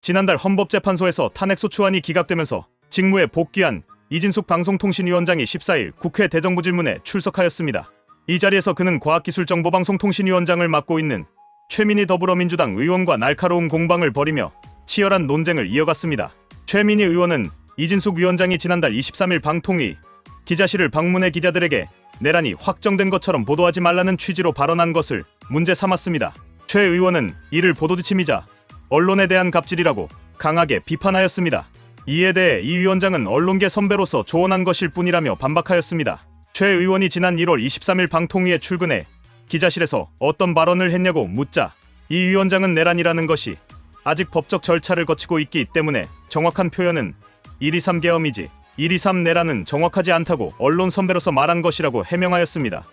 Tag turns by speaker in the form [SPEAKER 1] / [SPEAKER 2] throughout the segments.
[SPEAKER 1] 지난달 헌법재판소에서 탄핵소추안이 기각되면서 직무에 복귀한 이진숙 방송통신위원장이 14일 국회 대정부질문에 출석하였습니다. 이 자리에서 그는 과학기술정보방송통신위원장을 맡고 있는 최민희 더불어민주당 의원과 날카로운 공방을 벌이며 치열한 논쟁을 이어갔습니다. 최민희 의원은 이진숙 위원장이 지난달 23일 방통위 기자실을 방문해 기자들에게 내란이 확정된 것처럼 보도하지 말라는 취지로 발언한 것을 문제 삼았습니다. 최 의원은 이를 보도지침이자 언론에 대한 갑질이라고 강하게 비판하였습니다. 이에 대해 이 위원장은 언론계 선배로서 조언한 것일 뿐이라며 반박하였습니다. 최 의원이 지난 1월 23일 방통위에 출근해 기자실에서 어떤 발언을 했냐고 묻자 이 위원장은 내란이라는 것이 아직 법적 절차를 거치고 있기 때문에 정확한 표현은 123 계엄이지 123 내란은 정확하지 않다고 언론 선배로서 말한 것이라고 해명하였습니다.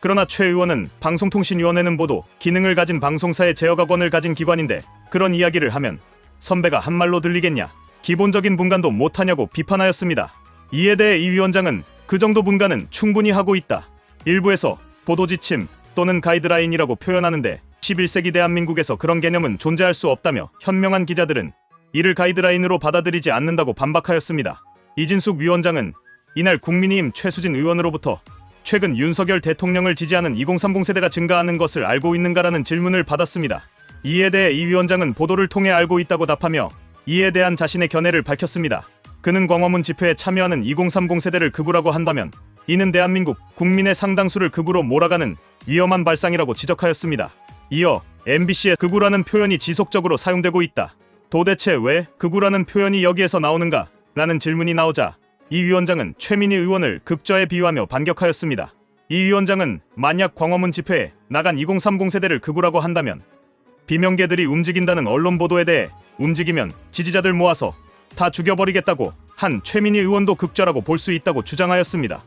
[SPEAKER 1] 그러나 최 의원은 방송통신위원회는 보도 기능을 가진 방송사의 제어가 권을 가진 기관인데 그런 이야기를 하면 선배가 한 말로 들리겠냐, 기본적인 분간도 못하냐고 비판하였습니다. 이에 대해 이 위원장은 그 정도 분간은 충분히 하고 있다. 일부에서 보도지침 또는 가이드라인이라고 표현하는데 11세기 대한민국에서 그런 개념은 존재할 수 없다며 현명한 기자들은 이를 가이드라인으로 받아들이지 않는다고 반박하였습니다. 이진숙 위원장은 이날 국민의힘 최수진 의원으로부터 최근 윤석열 대통령을 지지하는 2030 세대가 증가하는 것을 알고 있는가라는 질문을 받았습니다. 이에 대해 이 위원장은 보도를 통해 알고 있다고 답하며 이에 대한 자신의 견해를 밝혔습니다. 그는 광화문 집회에 참여하는 2030 세대를 극우라고 한다면 이는 대한민국 국민의 상당수를 극우로 몰아가는 위험한 발상이라고 지적하였습니다. 이어 MBC의 극우라는 표현이 지속적으로 사용되고 있다. 도대체 왜 극우라는 표현이 여기에서 나오는가? 라는 질문이 나오자 이 위원장은 최민희 의원을 극좌에 비유하며 반격하였습니다. 이 위원장은 만약 광화문 집회에 나간 2030 세대를 극우라고 한다면 비명계들이 움직인다는 언론 보도에 대해 움직이면 지지자들 모아서 다 죽여버리겠다고 한 최민희 의원도 극좌라고 볼 수 있다고 주장하였습니다.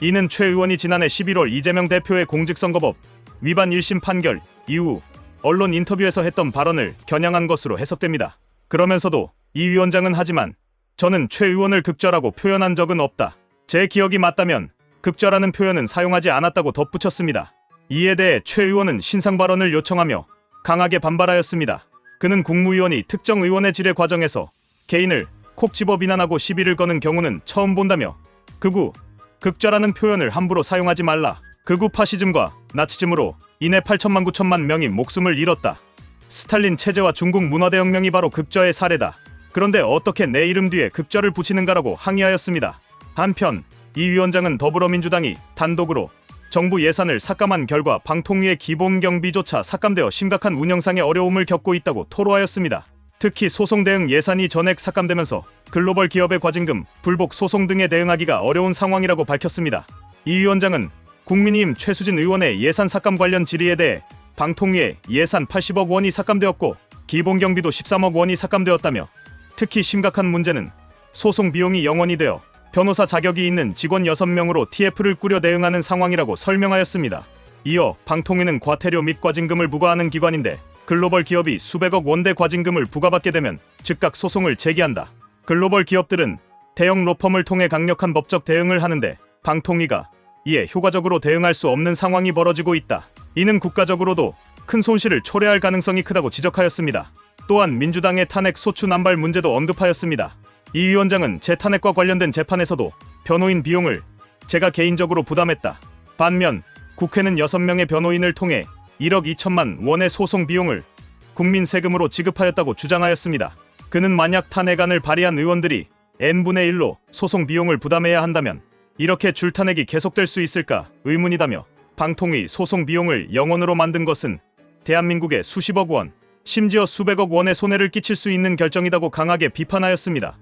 [SPEAKER 1] 이는 최 의원이 지난해 11월 이재명 대표의 공직선거법 위반 1심 판결 이후 언론 인터뷰에서 했던 발언을 겨냥한 것으로 해석됩니다. 그러면서도 이 위원장은 하지만 저는 최 의원을 극좌라고 표현한 적은 없다. 제 기억이 맞다면 극좌라는 표현은 사용하지 않았다고 덧붙였습니다. 이에 대해 최 의원은 신상 발언을 요청하며 강하게 반발하였습니다. 그는 국무위원이 특정 의원의 질의 과정에서 개인을 콕 집어 비난하고 시비를 거는 경우는 처음 본다며 극우, 극좌라는 표현을 함부로 사용하지 말라. 극우 파시즘과 나치즘으로 인해 8천만 9천만 명이 목숨을 잃었다. 스탈린 체제와 중국 문화대혁명이 바로 극좌의 사례다. 그런데 어떻게 내 이름 뒤에 극좌를 붙이는가라고 항의하였습니다. 한편 이 위원장은 더불어민주당이 단독으로 정부 예산을 삭감한 결과 방통위의 기본 경비조차 삭감되어 심각한 운영상의 어려움을 겪고 있다고 토로하였습니다. 특히 소송 대응 예산이 전액 삭감되면서 글로벌 기업의 과징금, 불복 소송 등에 대응하기가 어려운 상황이라고 밝혔습니다. 이 위원장은 국민의힘 최수진 의원의 예산 삭감 관련 질의에 대해 방통위에 예산 80억 원이 삭감되었고 기본 경비도 13억 원이 삭감되었다며 특히 심각한 문제는 소송 비용이 0원이 되어 변호사 자격이 있는 직원 6명으로 TF를 꾸려 대응하는 상황이라고 설명하였습니다. 이어 방통위는 과태료 및 과징금을 부과하는 기관인데 글로벌 기업이 수백억 원대 과징금을 부과받게 되면 즉각 소송을 제기한다. 글로벌 기업들은 대형 로펌을 통해 강력한 법적 대응을 하는데 방통위가 이에 효과적으로 대응할 수 없는 상황이 벌어지고 있다. 이는 국가적으로도 큰 손실을 초래할 가능성이 크다고 지적하였습니다. 또한 민주당의 탄핵 소추 남발 문제도 언급하였습니다. 이 위원장은 제 탄핵과 관련된 재판에서도 변호인 비용을 제가 개인적으로 부담했다. 반면 국회는 6명의 변호인을 통해 1억 2천만 원의 소송 비용을 국민 세금으로 지급하였다고 주장하였습니다. 그는 만약 탄핵안을 발의한 의원들이 n분의 1로 소송 비용을 부담해야 한다면 이렇게 줄탄핵이 계속될 수 있을까 의문이다며 방통위 소송 비용을 0원으로 만든 것은 대한민국에 수십억 원, 심지어 수백억 원의 손해를 끼칠 수 있는 결정이라고 강하게 비판하였습니다.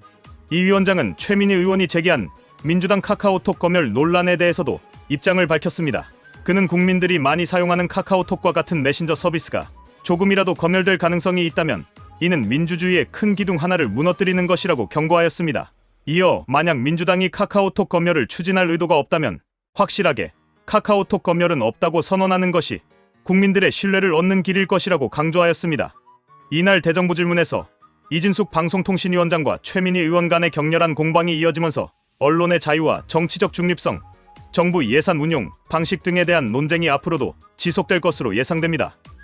[SPEAKER 1] 이 위원장은 최민희 의원이 제기한 민주당 카카오톡 검열 논란에 대해서도 입장을 밝혔습니다. 그는 국민들이 많이 사용하는 카카오톡과 같은 메신저 서비스가 조금이라도 검열될 가능성이 있다면 이는 민주주의의 큰 기둥 하나를 무너뜨리는 것이라고 경고하였습니다. 이어 만약 민주당이 카카오톡 검열을 추진할 의도가 없다면 확실하게 카카오톡 검열은 없다고 선언하는 것이 국민들의 신뢰를 얻는 길일 것이라고 강조하였습니다. 이날 대정부질문에서 이진숙 방송통신위원장과 최민희 의원 간의 격렬한 공방이 이어지면서 언론의 자유와 정치적 중립성, 정부 예산 운용 방식 등에 대한 논쟁이 앞으로도 지속될 것으로 예상됩니다.